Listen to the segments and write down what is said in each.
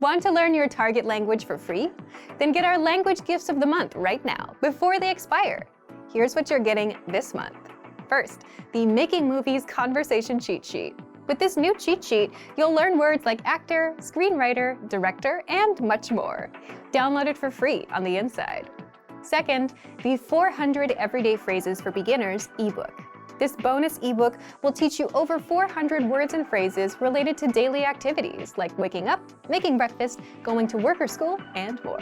Want to learn your target language for free? Then get our language gifts of the month right now, before they expire. Here's what you're getting this month. First, the Making Movies Conversation Cheat Sheet. With this new cheat sheet, you'll learn words like actor, screenwriter, director, and much more. Download it for free on the inside. Second, the 400 Everyday Phrases for Beginners ebook. This bonus ebook will teach you over 400 words and phrases related to daily activities like waking up, making breakfast, going to work or school, and more.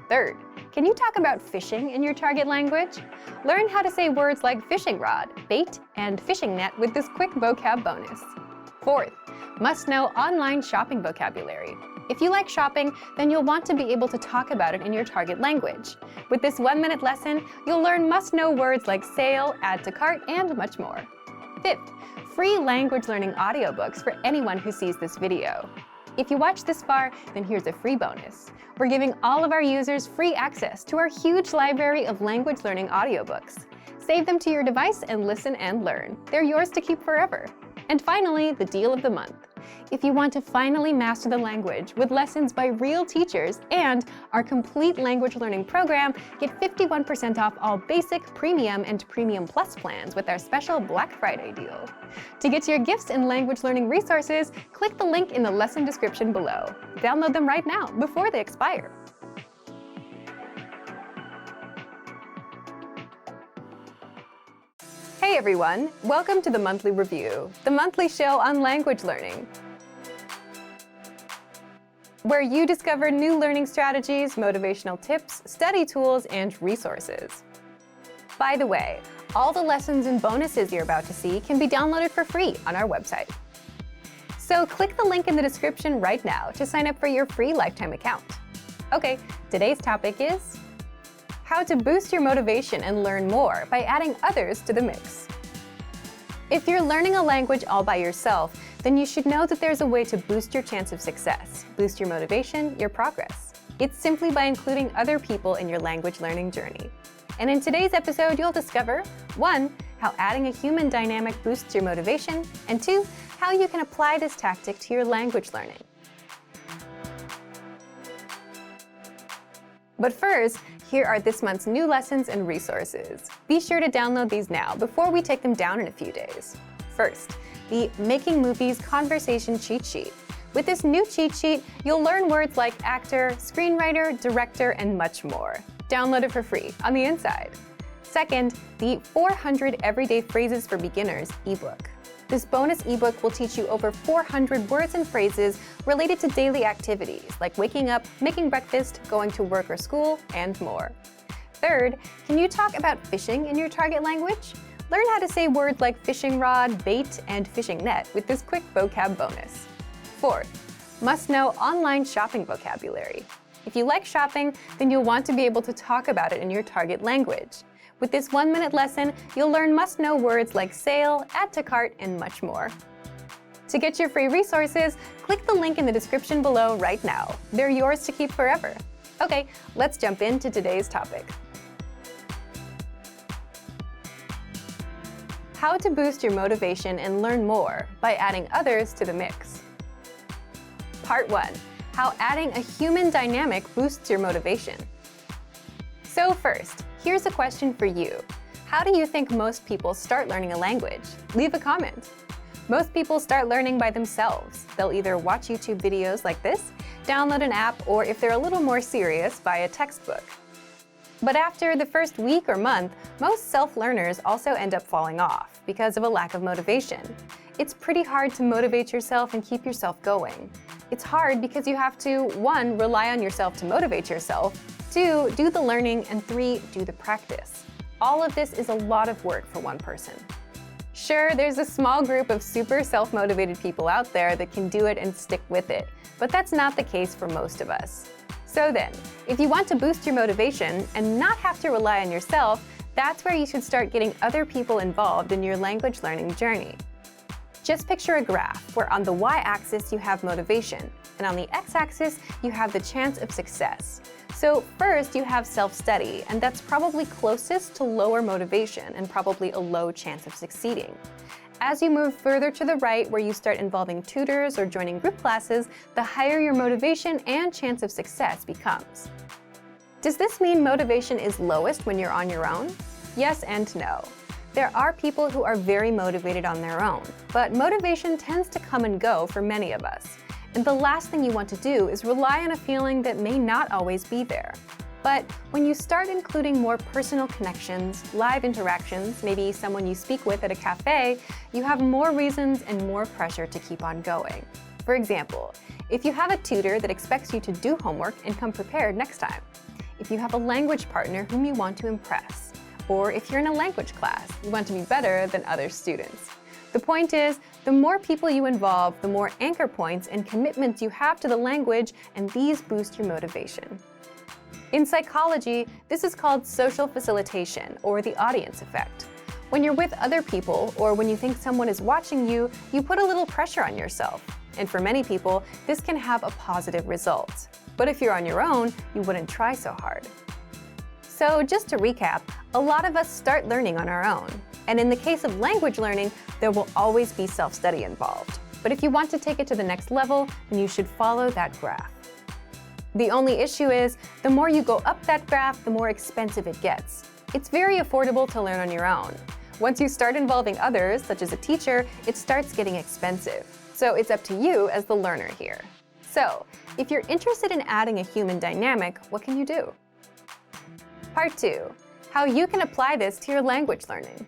Third, can you talk about fishing in your target language? Learn how to say words like fishing rod, bait, and fishing net with this quick vocab bonus. Fourth, must-know online shopping vocabulary. If you like shopping, then you'll want to be able to talk about it in your target language. With this 1-minute lesson, you'll learn must-know words like sale, add to cart, and much more. Fifth, free language learning audiobooks for anyone who sees this video. If you watch this far, then here's a free bonus. We're giving all of our users free access to our huge library of language learning audiobooks. Save them to your device and listen and learn. They're yours to keep forever. And finally, the deal of the month. If you want to finally master the language with lessons by real teachers and our complete language learning program, get 51% off all basic, premium, and premium plus plans with our special Black Friday deal. To get your gifts and language learning resources, click the link in the lesson description below. Download them right now before they expire. Hey everyone, welcome to the Monthly Review, the monthly show on language learning, where you discover new learning strategies, motivational tips, study tools, and resources. By the way, all the lessons and bonuses you're about to see can be downloaded for free on our website. So click the link in the description right now to sign up for your free lifetime account. Okay, today's topic is how to boost your motivation and learn more by adding others to the mix. If you're learning a language all by yourself, then you should know that there's a way to boost your chance of success, boost your motivation, your progress. It's simply by including other people in your language learning journey. And in today's episode, you'll discover 1. How adding a human dynamic boosts your motivation, and 2. How you can apply this tactic to your language learning. But first, here are this month's new lessons and resources. Be sure to download these now before we take them down in a few days. First, the Making Movies Conversation Cheat Sheet. With this new cheat sheet, you'll learn words like actor, screenwriter, director, and much more. Download it for free on the inside. Second, the 400 Everyday Phrases for Beginners ebook. This bonus ebook will teach you over 400 words and phrases related to daily activities like waking up, making breakfast, going to work or school, and more. Third, can you talk about fishing in your target language? Learn how to say words like fishing rod, bait, and fishing net with this quick vocab bonus. Fourth, must-know online shopping vocabulary. If you like shopping, then you'll want to be able to talk about it in your target language. With this 1-minute lesson, you'll learn must-know words like sale, add to cart, and much more. To get your free resources, click the link in the description below right now. They're yours to keep forever. Okay, let's jump into today's topic. How to boost your motivation and learn more by adding others to the mix. Part 1. How adding a human dynamic boosts your motivation. So first, here's a question for you. How do you think most people start learning a language? Leave a comment. Most people start learning by themselves. They'll either watch YouTube videos like this, download an app, or if they're a little more serious, buy a textbook. But after the first week or month, most self-learners also end up falling off because of a lack of motivation. It's pretty hard to motivate yourself and keep yourself going. It's hard because you have to, 1. Rely on yourself to motivate yourself, 2. Do the learning, and 3. Do the practice. All of this is a lot of work for one person. Sure, there's a small group of super self-motivated people out there that can do it and stick with it, but that's not the case for most of us. So then, if you want to boost your motivation and not have to rely on yourself, that's where you should start getting other people involved in your language learning journey. Just picture a graph where on the y-axis you have motivation, and on the x-axis you have the chance of success. So first you have self-study, and that's probably closest to lower motivation and probably a low chance of succeeding. As you move further to the right, where you start involving tutors or joining group classes, the higher your motivation and chance of success becomes. Does this mean motivation is lowest when you're on your own? Yes and no. There are people who are very motivated on their own, but motivation tends to come and go for many of us. And the last thing you want to do is rely on a feeling that may not always be there. But when you start including more personal connections, live interactions, maybe someone you speak with at a cafe, you have more reasons and more pressure to keep on going. For example, if you have a tutor that expects you to do homework and come prepared next time, if you have a language partner whom you want to impress, or if you're in a language class, you want to be better than other students. The point is, the more people you involve, the more anchor points and commitments you have to the language, and these boost your motivation. In psychology, this is called social facilitation, or the audience effect. When you're with other people, or when you think someone is watching you, you put a little pressure on yourself. And for many people, this can have a positive result. But if you're on your own, you wouldn't try so hard. So just to recap, a lot of us start learning on our own. And in the case of language learning, there will always be self-study involved. But if you want to take it to the next level, then you should follow that graph. The only issue is, the more you go up that graph, the more expensive it gets. It's very affordable to learn on your own. Once you start involving others, such as a teacher, it starts getting expensive. So it's up to you as the learner here. So, if you're interested in adding a human dynamic, what can you do? Part 2. How you can apply this to your language learning.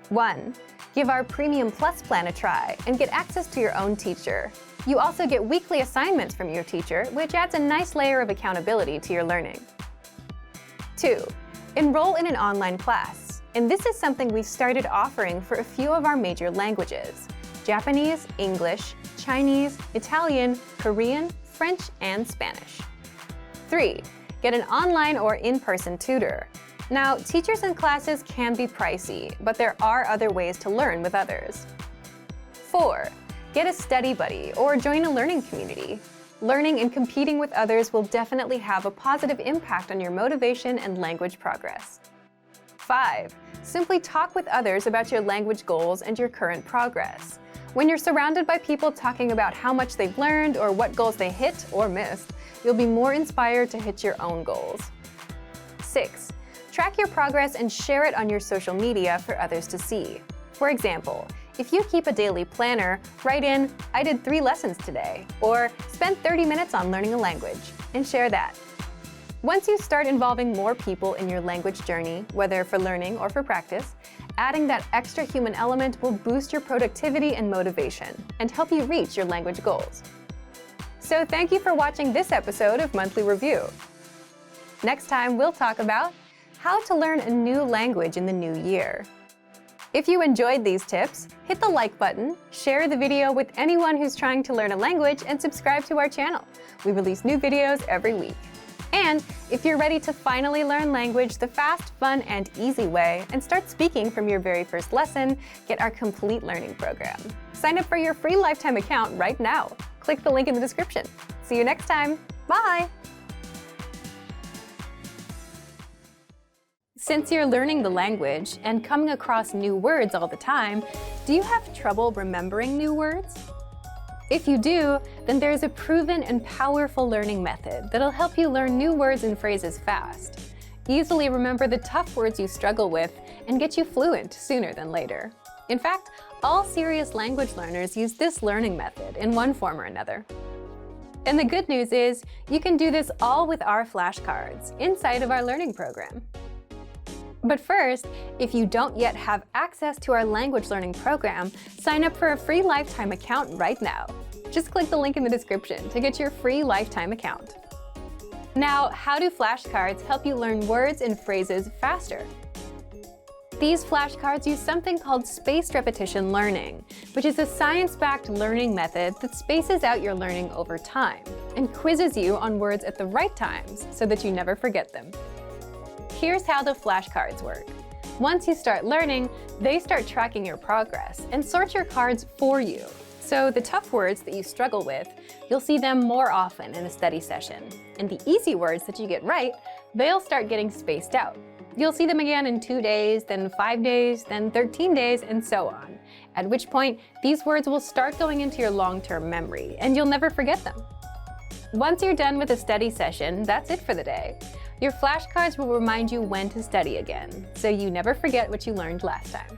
1. Give our Premium Plus plan a try and get access to your own teacher. You also get weekly assignments from your teacher, which adds a nice layer of accountability to your learning. 2. Enroll in an online class. And this is something we've started offering for a few of our major languages: Japanese, English, Chinese, Italian, Korean, French, and Spanish. 3. Get an online or in-person tutor. Now, teachers and classes can be pricey, but there are other ways to learn with others. 4. Get a study buddy or join a learning community. Learning and competing with others will definitely have a positive impact on your motivation and language progress. 5. Simply talk with others about your language goals and your current progress. When you're surrounded by people talking about how much they've learned or what goals they hit or missed, you'll be more inspired to hit your own goals. 6. Track your progress and share it on your social media for others to see. For example, if you keep a daily planner, write in, "I did 3 lessons today," or "spent 30 minutes on learning a language," and share that. Once you start involving more people in your language journey, whether for learning or for practice, adding that extra human element will boost your productivity and motivation and help you reach your language goals. So thank you for watching this episode of Monthly Review. Next time, we'll talk about how to learn a new language in the new year. If you enjoyed these tips, hit the like button, share the video with anyone who's trying to learn a language, and subscribe to our channel. We release new videos every week. And if you're ready to finally learn language the fast, fun, and easy way and start speaking from your very first lesson, get our complete learning program. Sign up for your free lifetime account right now. Click the link in the description. See you next time. Bye! Since you're learning the language and coming across new words all the time, do you have trouble remembering new words? If you do, then there's a proven and powerful learning method that'll help you learn new words and phrases fast. Easily remember the tough words you struggle with and get you fluent sooner than later. In fact, all serious language learners use this learning method in one form or another. And the good news is, you can do this all with our flashcards inside of our learning program. But first, if you don't yet have access to our language learning program, sign up for a free lifetime account right now. Just click the link in the description to get your free lifetime account. Now, how do flashcards help you learn words and phrases faster? These flashcards use something called spaced repetition learning, which is a science-backed learning method that spaces out your learning over time and quizzes you on words at the right times so that you never forget them. Here's how the flashcards work. Once you start learning, they start tracking your progress and sort your cards for you. So the tough words that you struggle with, you'll see them more often in a study session. And the easy words that you get right, they'll start getting spaced out. You'll see them again in 2 days, then 5 days, then 13 days, and so on. At which point, these words will start going into your long-term memory, and you'll never forget them. Once you're done with a study session, that's it for the day. Your flashcards will remind you when to study again, so you never forget what you learned last time.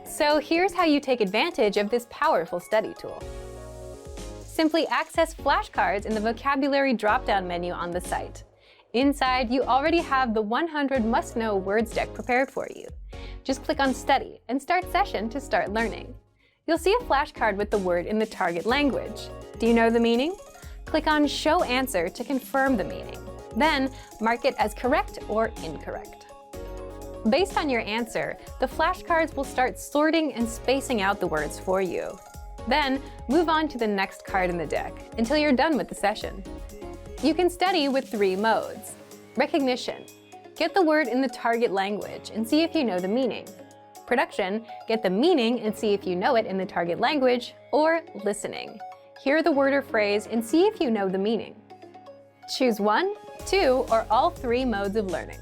So here's how you take advantage of this powerful study tool. Simply access flashcards in the vocabulary drop-down menu on the site. Inside, you already have the 100 must-know words deck prepared for you. Just click on Study and Start Session to start learning. You'll see a flashcard with the word in the target language. Do you know the meaning? Click on Show Answer to confirm the meaning. Then, mark it as correct or incorrect. Based on your answer, the flashcards will start sorting and spacing out the words for you. Then, move on to the next card in the deck until you're done with the session. You can study with 3 modes. Recognition. Get the word in the target language and see if you know the meaning. Production. Get the meaning and see if you know it in the target language. Or listening. Hear the word or phrase and see if you know the meaning. Choose 1, 2, or all 3 modes of learning.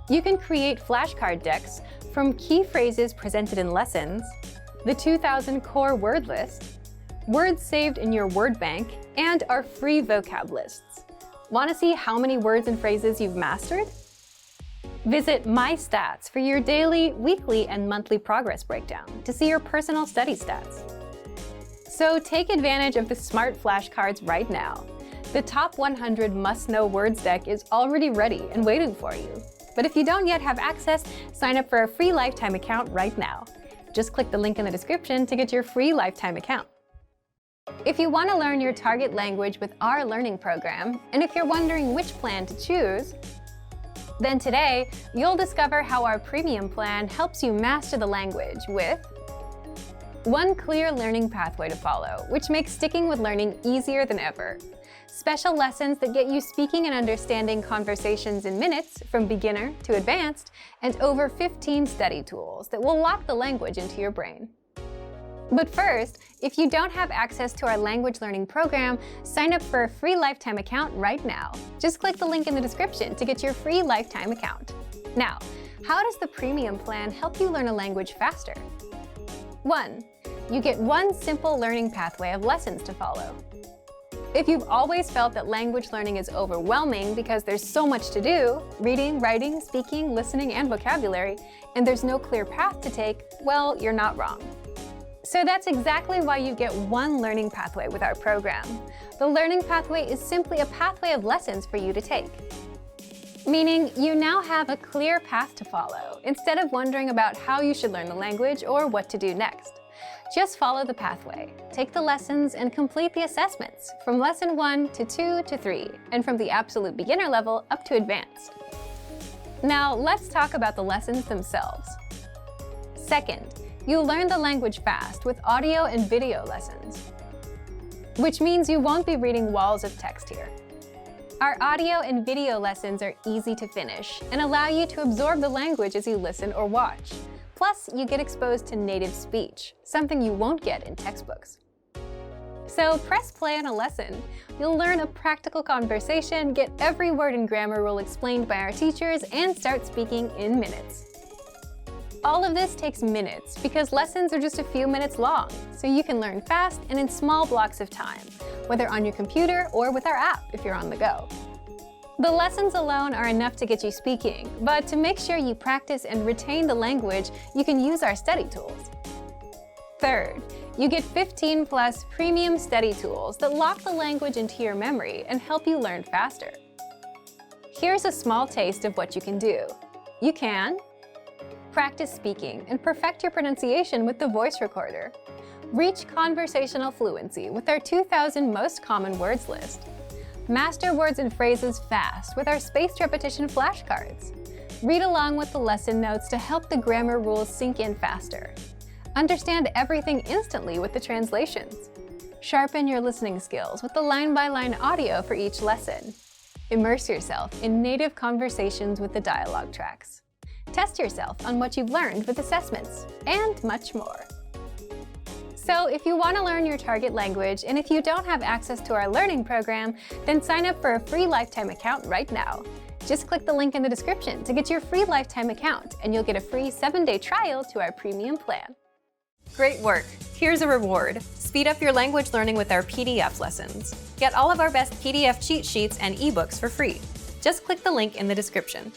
You can create flashcard decks from key phrases presented in lessons, the 2000 core word list, words saved in your word bank, and our free vocab lists. Want to see how many words and phrases you've mastered? Visit My Stats for your daily, weekly, and monthly progress breakdown to see your personal study stats. So take advantage of the smart flashcards right now. The top 100 must-know words deck is already ready and waiting for you. But if you don't yet have access, sign up for a free lifetime account right now. Just click the link in the description to get your free lifetime account. If you want to learn your target language with our learning program, and if you're wondering which plan to choose, then today you'll discover how our premium plan helps you master the language with one clear learning pathway to follow, which makes sticking with learning easier than ever. Special lessons that get you speaking and understanding conversations in minutes from beginner to advanced, and over 15 study tools that will lock the language into your brain. But first, if you don't have access to our language learning program, sign up for a free lifetime account right now. Just click the link in the description to get your free lifetime account. Now, how does the premium plan help you learn a language faster? 1. You get one simple learning pathway of lessons to follow. If you've always felt that language learning is overwhelming because there's so much to do, reading, writing, speaking, listening, and vocabulary, and there's no clear path to take, well, you're not wrong. So that's exactly why you get one learning pathway with our program. The learning pathway is simply a pathway of lessons for you to take. Meaning you now have a clear path to follow, instead of wondering about how you should learn the language or what to do next. Just follow the pathway, take the lessons, and complete the assessments from lesson 1 to 2 to 3, and from the absolute beginner level up to advanced. Now let's talk about the lessons themselves. Second, you'll learn the language fast with audio and video lessons, which means you won't be reading walls of text here. Our audio and video lessons are easy to finish and allow you to absorb the language as you listen or watch. Plus, you get exposed to native speech, something you won't get in textbooks. So press play on a lesson. You'll learn a practical conversation, get every word and grammar rule explained by our teachers, and start speaking in minutes. All of this takes minutes because lessons are just a few minutes long, so you can learn fast and in small blocks of time, whether on your computer or with our app if you're on the go. The lessons alone are enough to get you speaking, but to make sure you practice and retain the language, you can use our study tools. Third, you get 15+ premium study tools that lock the language into your memory and help you learn faster. Here's a small taste of what you can do. You can practice speaking and perfect your pronunciation with the voice recorder. Reach conversational fluency with our 2000 most common words list. Master words and phrases fast with our spaced repetition flashcards. Read along with the lesson notes to help the grammar rules sink in faster. Understand everything instantly with the translations. Sharpen your listening skills with the line-by-line audio for each lesson. Immerse yourself in native conversations with the dialogue tracks. Test yourself on what you've learned with assessments, and much more. So if you want to learn your target language, and if you don't have access to our learning program, then sign up for a free lifetime account right now. Just click the link in the description to get your free lifetime account, and you'll get a free 7-day trial to our premium plan. Great work! Here's a reward. Speed up your language learning with our PDF lessons. Get all of our best PDF cheat sheets and ebooks for free. Just click the link in the description.